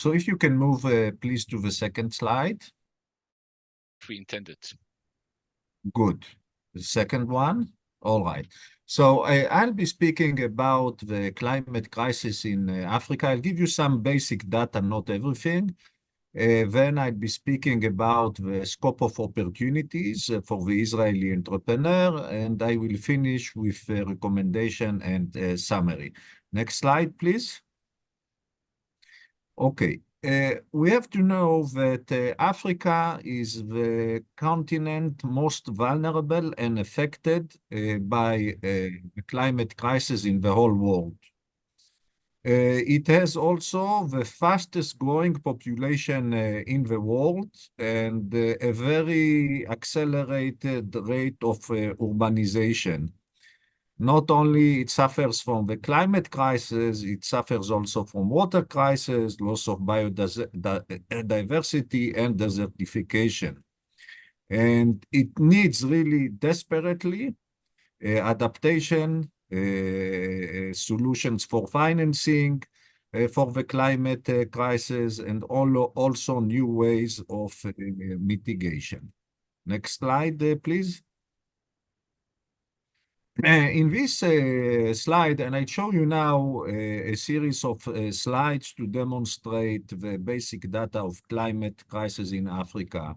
So if you can move, please, to the second slide. We intended. Good. The second one? All right. So I'll be speaking about the climate crisis in Africa. I'll give you some basic data, not everything. Then I'll be speaking about the scope of opportunities for the Israeli entrepreneur, and I will finish with a recommendation and a summary. Next slide, please. Okay. We have to know that Africa is the continent most vulnerable and affected by the climate crisis in the whole world. It has also the fastest growing population in the world and a very accelerated rate of urbanization. Not only it suffers from the climate crisis, it suffers also from water crisis, loss of biodiversity, and desertification. And it needs really desperately adaptation, solutions for financing for the climate crisis, and also new ways of mitigation. Next slide, please. In this slide, and I show you now a series of slides to demonstrate the basic data of climate crisis in Africa.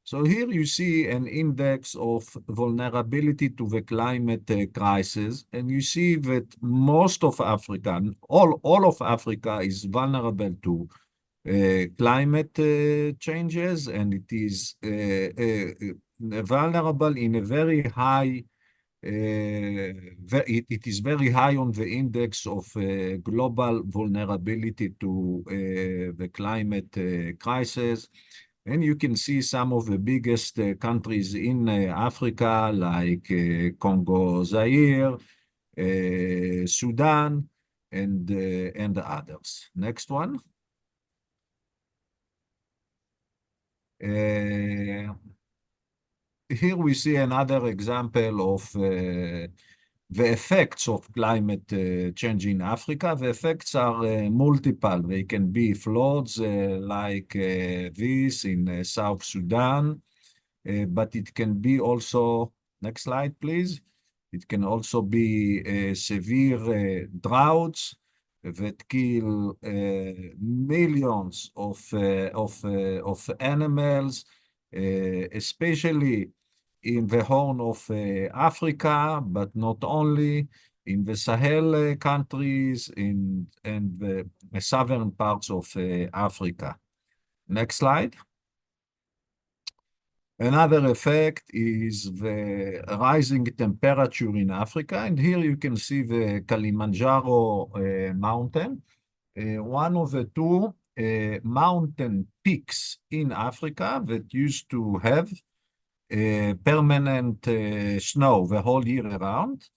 So here you see an index of vulnerability to the climate crisis, and you see that most of Africa, all of Africa is vulnerable to climate changes, and it is vulnerable in a very high it is very high on the index of global vulnerability to the climate crisis. And you can see some of the biggest countries in Africa, like Congo, Zaire, Sudan, and others. Next one. Here we see another example of the effects of climate change in Africa. The effects are multiple. They can be floods like this in South Sudan, but it can be also, next slide, please. It can also be severe droughts that kill millions of animals, especially in the Horn of Africa, but not only, in the Sahel countries and the southern parts of Africa. Next slide. Another effect is the rising temperature in Africa, and here you can see the Kilimanjaro mountain, one of the two mountain peaks in Africa that used to have permanent snow the whole year around.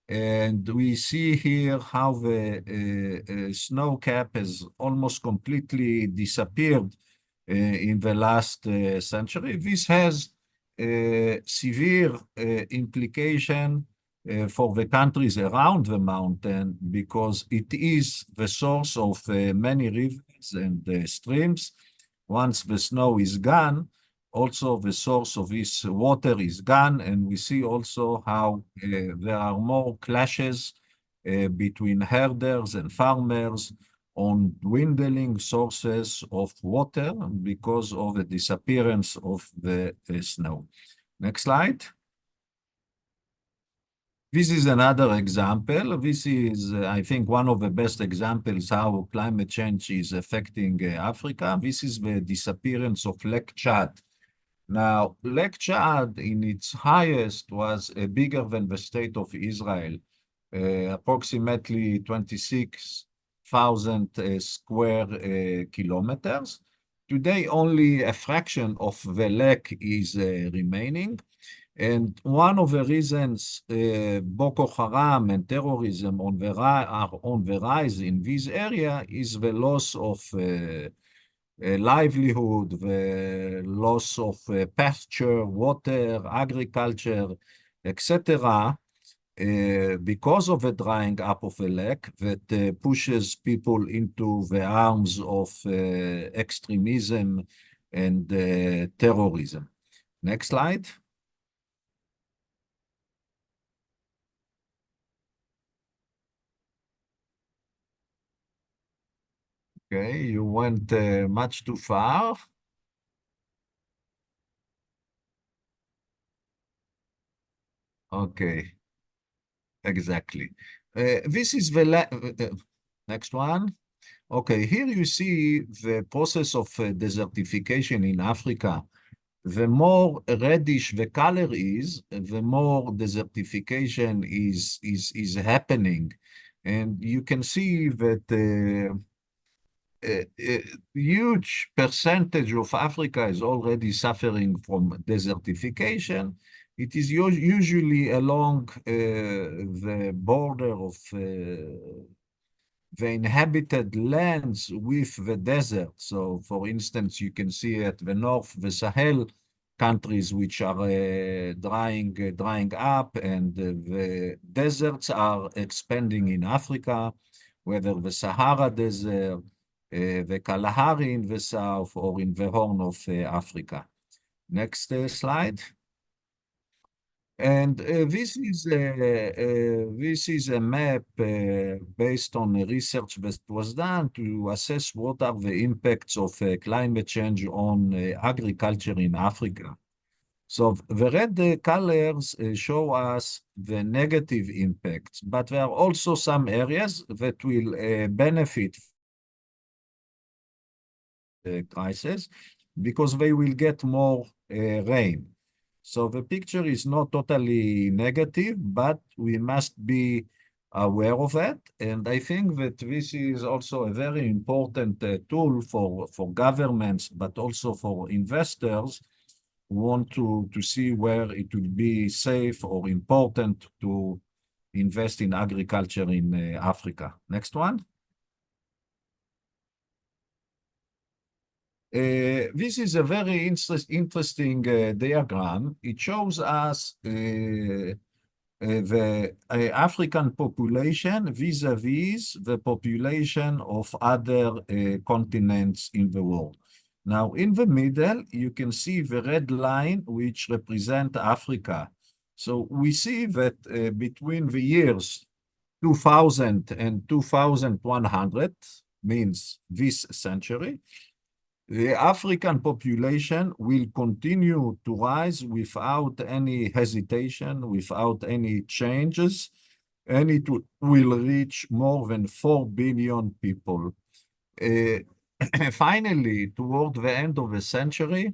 And we see here how the snow cap has almost completely disappeared in the last century. This has severe implication for the countries around the mountain, because it is the source of many rivers and streams. Once the snow is gone, also the source of this water is gone, and we see also how there are more clashes between herders and farmers on dwindling sources of water because of the disappearance of the snow. Next slide. This is another example. This is, I think, one of the best examples how climate change is affecting Africa. This is the disappearance of Lake Chad. Now, Lake Chad, in its highest, was bigger than the state of Israel, approximately 26,000 square kilometers. Today, only a fraction of the lake is remaining. And one of the reasons Boko Haram and terrorism are on the rise in this area is the loss of livelihood, the loss of pasture, water, agriculture, etc. because of the drying up of the lake that pushes people into the arms of extremism and terrorism. Next slide. Okay, you went much too far. Okay, exactly. This is the next one. Okay, here you see the process of desertification in Africa. The more reddish the color is, the more desertification is happening. And you can see that a huge percentage of Africa is already suffering from desertification. It is usually along the border of the inhabited lands with the desert. So, for instance, you can see at the north, the Sahel countries which are drying up, and the deserts are expanding in Africa, whether the Sahara Desert, the Kalahari in the south, or in the Horn of Africa. Next slide. And this is a map based on research that was done to assess what are the impacts of climate change on agriculture in Africa. So the red colors show us the negative impacts, but there are also some areas that will benefit the crisis because they will get more rain. So the picture is not totally negative, but we must be aware of that. And I think that this is also a very important tool for governments, but also for investors who want to see where it would be safe or important to invest in agriculture in Africa. Next one. This is a very interesting diagram. It shows us the African population vis-a-vis the population of other continents in the world. Now, in the middle, you can see the red line, which represent Africa. So we see that between the years 2000 and 2100, means this century, the African population will continue to rise without any hesitation, without any changes, and it will reach more than 4 billion people. Finally, toward the end of the century,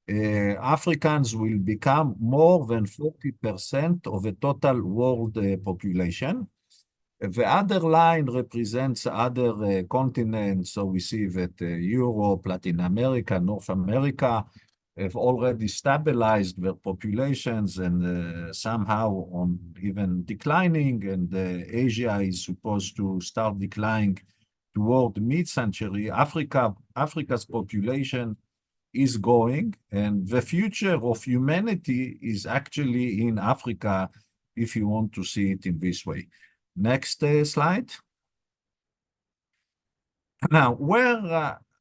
Africans will become more than 40% of the total world population. The other line represents other continents. So we see that Europe, Latin America, North America have already stabilized their populations and somehow on even declining. And Asia is supposed to start declining toward mid-century. Africa's population is going, and the future of humanity is actually in Africa, if you want to see it in this way. Next slide. Now,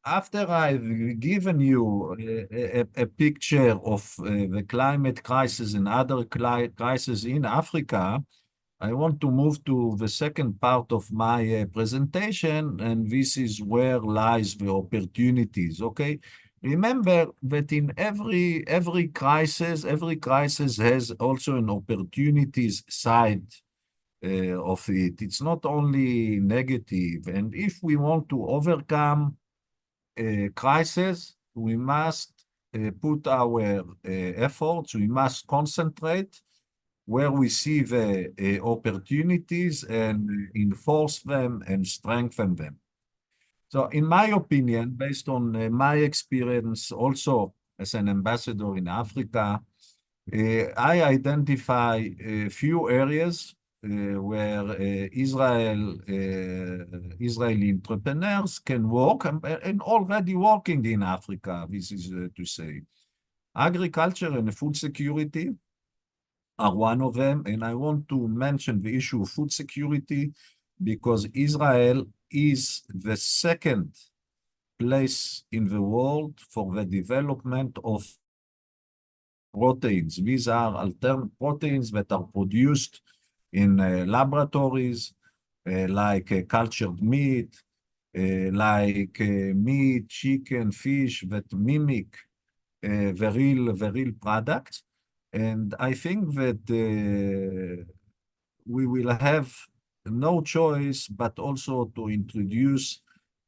after I've given you a picture of the climate crisis and other crises in Africa, I want to move to the second part of my presentation, and this is where lies the opportunities, okay? Remember that in every crisis has also an opportunities side of it. It's not only negative. And if we want to overcome a crisis, we must put our efforts, we must concentrate where we see the opportunities and enforce them and strengthen them. So in my opinion, based on my experience also as an ambassador in Africa, I identify a few areas where Israeli entrepreneurs can work and already working in Africa. This is to say agriculture and food security, are one of them. And I want to mention the issue of food security because Israel is the second place in the world for the development of proteins. These are alternate proteins that are produced in laboratories, like cultured meat, like meat, chicken, fish that mimic the real product. And I think that we will have no choice but also to introduce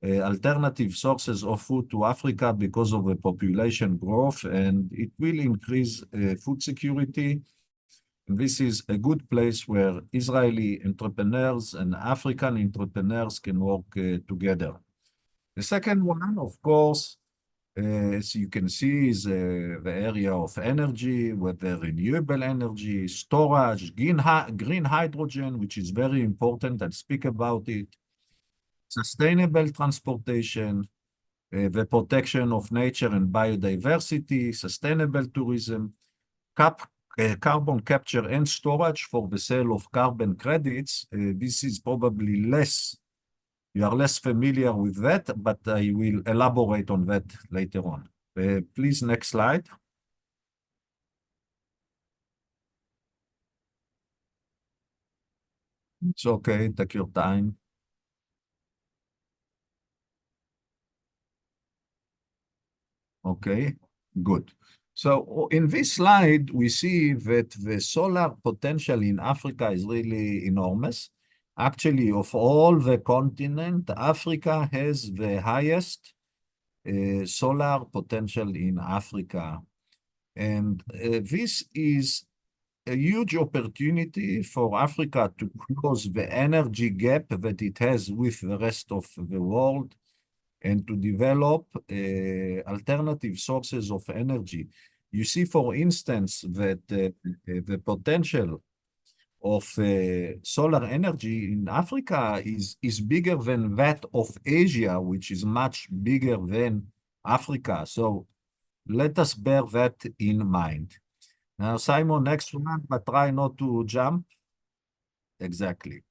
alternative sources of food to Africa because of the population growth, and it will increase food security. And this is a good place where Israeli entrepreneurs and African entrepreneurs can work together. The second one, of course, as you can see, is the area of energy, whether renewable energy, storage, green hydrogen, which is very important. I'll speak about it. Sustainable transportation, the protection of nature and biodiversity, sustainable tourism, carbon capture and storage for the sale of carbon credits. This is probably you are less familiar with that, but I will elaborate on that later on. Please, next slide. It's okay, take your time. Okay, good. So in this slide, we see that the solar potential in Africa is really enormous. Actually, of all the continent, Africa has the highest solar potential in Africa. And this is a huge opportunity for Africa to close the energy gap that it has with the rest of the world and to develop alternative sources of energy. You see, for instance, that the potential of solar energy in Africa is bigger than that of Asia, which is much bigger than Africa. So let us bear that in mind. Now, Simon, next one, but try not to jump. Exactly.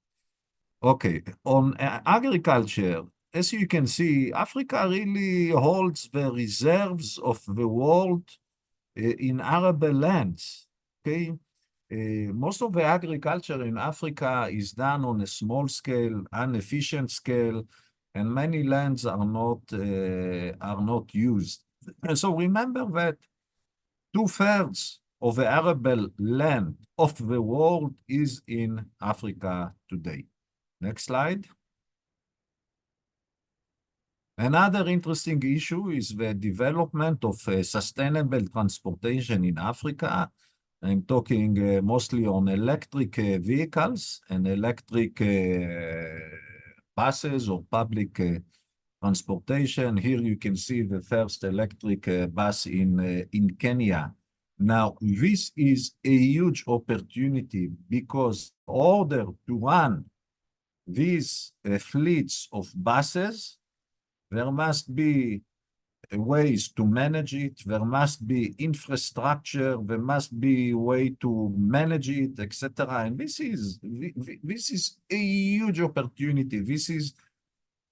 Okay, on agriculture, as you can see, Africa really holds the reserves of the world in arable lands. Okay, most of the agriculture in Africa is done on a small scale, inefficient scale, and many lands are not used. And so remember that 2/3 of the arable land of the world is in Africa today. Next slide. Another interesting issue is the development of sustainable transportation in Africa. I'm talking mostly on electric vehicles and electric buses or public transportation. Here you can see the first electric bus in Kenya. Now, this is a huge opportunity because in order to run these fleets of buses, there must be ways to manage it. There must be infrastructure. There must be a way to manage it, etc. And this is a huge opportunity. This is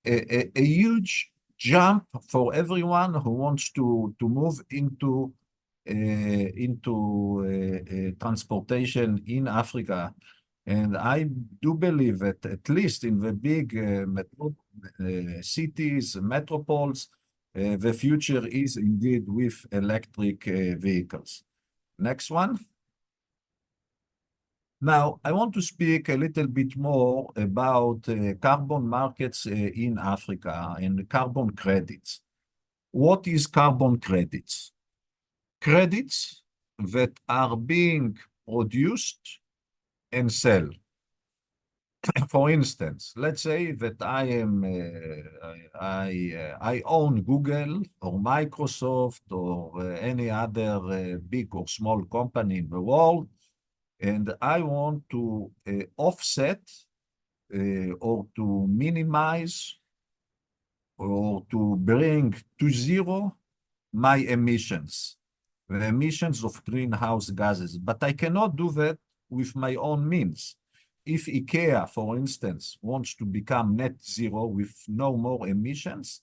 a huge jump for everyone who wants to move into transportation in Africa. And I do believe that at least in the big cities, metropoles, the future is indeed with electric vehicles. Next one. Now, I want to speak a little bit more about carbon markets in Africa and carbon credits. What is carbon credits? Credits that are being produced and sell. For instance, let's say that I own Google or Microsoft or any other big or small company in the world, and I want to offset or to minimize or to bring to zero my emissions. the emissions of greenhouse gases, but I cannot do that with my own means. If IKEA, for instance, wants to become net zero with no more emissions,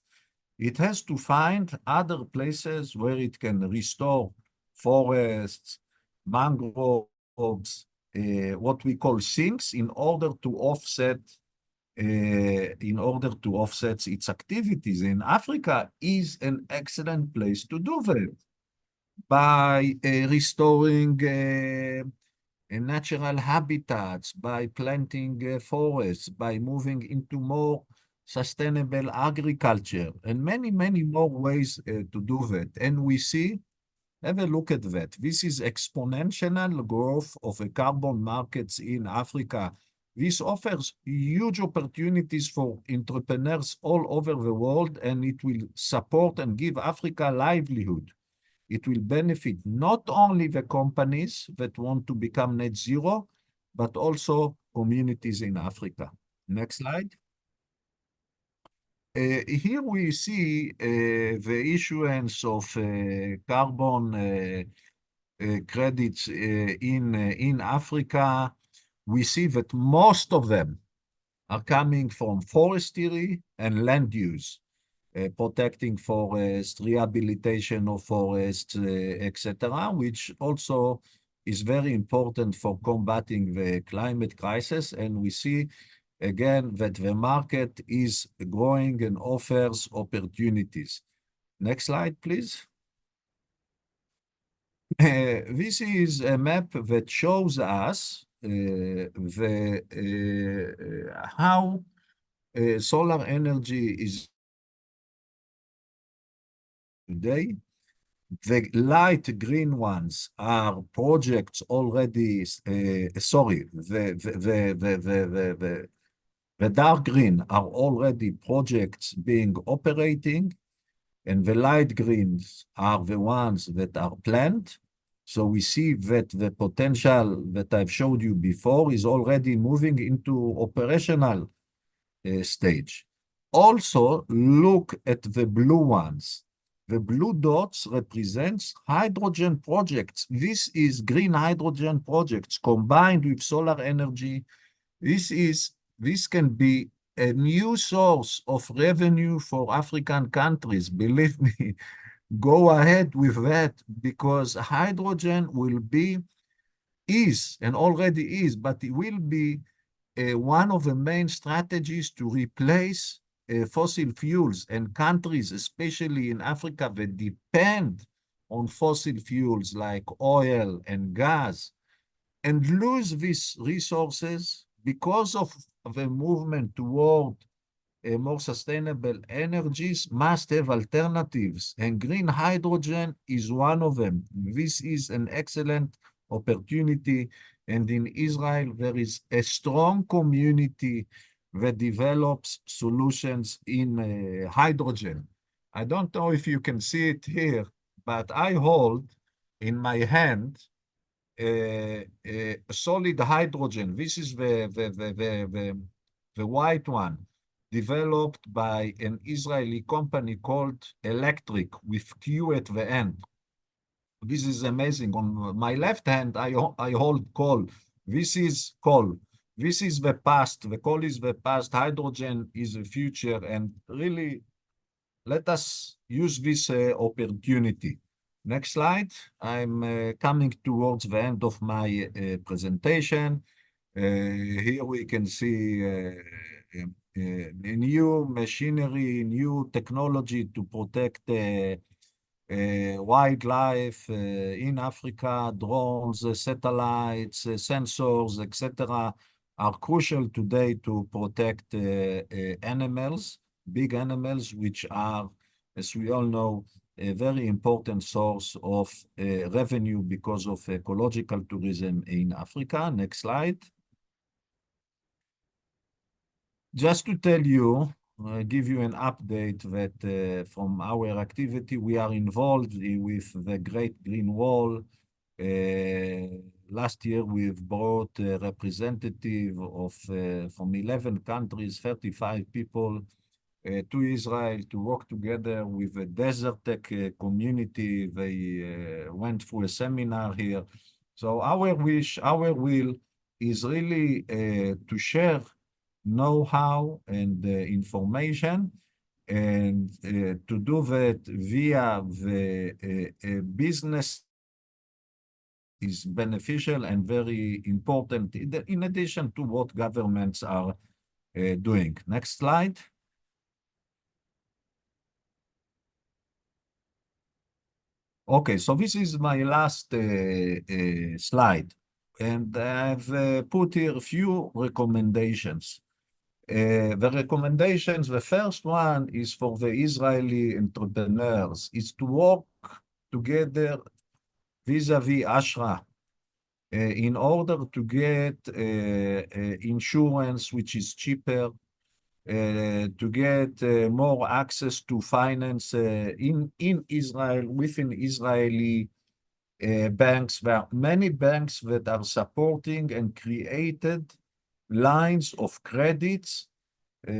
it has to find other places where it can restore forests, mangroves, what we call sinks, in order to offset its activities. And Africa is an excellent place to do that by restoring natural habitats, by planting forests, by moving into more sustainable agriculture, and many, many more ways to do that. And we see, have a look at that. This is exponential growth of the carbon markets in Africa. This offers huge opportunities for entrepreneurs all over the world, and it will support and give Africa livelihood. It will benefit not only the companies that want to become net zero, but also communities in Africa. Next slide. Here we see the issuance of carbon credits in Africa. We see that most of them are coming from forestry and land use. Protecting forests, rehabilitation of forests, etc., which also is very important for combating the climate crisis. And we see, again, that the market is growing and offers opportunities. Next slide, please. This is a map that shows us how solar energy is today. The light green ones are projects already, the dark green are already projects being operating, and the light greens are the ones that are planned. So we see that the potential that I've showed you before is already moving into operational stage. Also, look at the blue ones. The blue dots represents hydrogen projects. This is green hydrogen projects combined with solar energy. This can be a new source of revenue for African countries. Believe me, go ahead with that, because hydrogen is and already is, but it will be one of the main strategies to replace fossil fuels, and countries, especially in Africa, that depend on fossil fuels like oil and gas, and lose these resources because of the movement toward more sustainable energies, must have alternatives, and green hydrogen is one of them. This is an excellent opportunity, and in Israel, there is a strong community that develops solutions in hydrogen. I don't know if you can see it here, but I hold in my hand solid hydrogen. This is the white one, developed by an Israeli company called Electric, with Q at the end. This is amazing. On my left hand, I hold coal. This is coal. This is the past. The coal is the past. Hydrogen is the future. And really, let us use this opportunity. Next slide. I'm coming towards the end of my presentation. Here we can see a new machinery, new technology to protect wildlife in Africa. Drones, satellites, sensors, etc., are crucial today to protect animals, big animals, which are, as we all know, a very important source of revenue because of ecological tourism in Africa. Next slide. Just to tell you, give you an update that from our activity, we are involved with the Great Green Wall. Last year, we've brought a representative of from 11 countries, 35 people, to Israel to work together with the Desert Tech community. They went through a seminar here. So our wish, our will is really to share know-how and information, and to do that via the business is beneficial and very important in addition to what governments are doing. Next slide. Okay, so this is my last slide, and I've put here a few recommendations. The recommendations, the first one is for the Israeli entrepreneurs, is to work together vis-a-vis Ashra in order to get insurance, which is cheaper, to get more access to finance in Israel, within Israeli banks. There are many banks that are supporting and created lines of credits,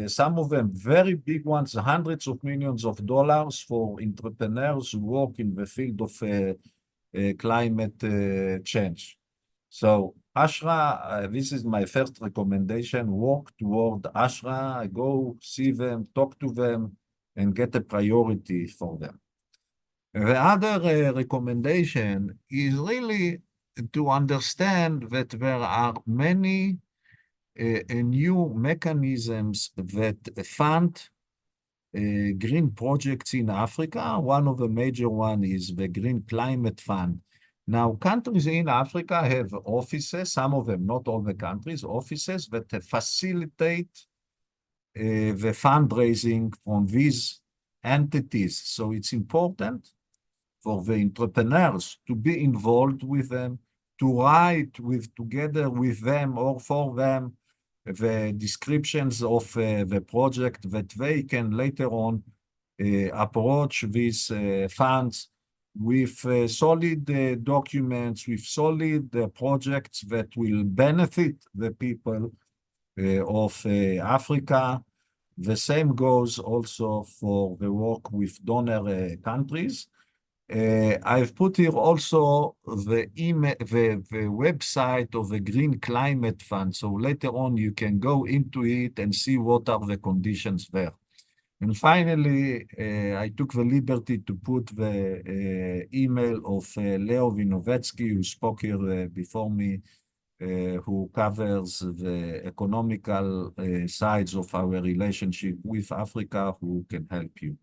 some of them very big ones, hundreds of millions of dollars for entrepreneurs who work in the field of climate change. So Ashra, this is my first recommendation, work toward Ashra, go see them, talk to them, and get a priority for them. The other recommendation is really to understand that there are many new mechanisms that fund green projects in Africa. One of the major one is the Green Climate Fund. Now, countries in Africa have offices, some of them, not all the countries, offices that facilitate the fundraising from these entities. So it's important for the entrepreneurs to be involved with them, to write together with them or for them the descriptions of the project that they can later on approach these funds with solid documents, with solid projects that will benefit the people of Africa. The same goes also for the work with donor countries. I've put here also the website of the Green Climate Fund. So later on, you can go into it and see what are the conditions there. And finally, I took the liberty to put the email of Leo Vinovetsky, who spoke here before me, who covers the economical sides of our relationship with Africa, who can help you.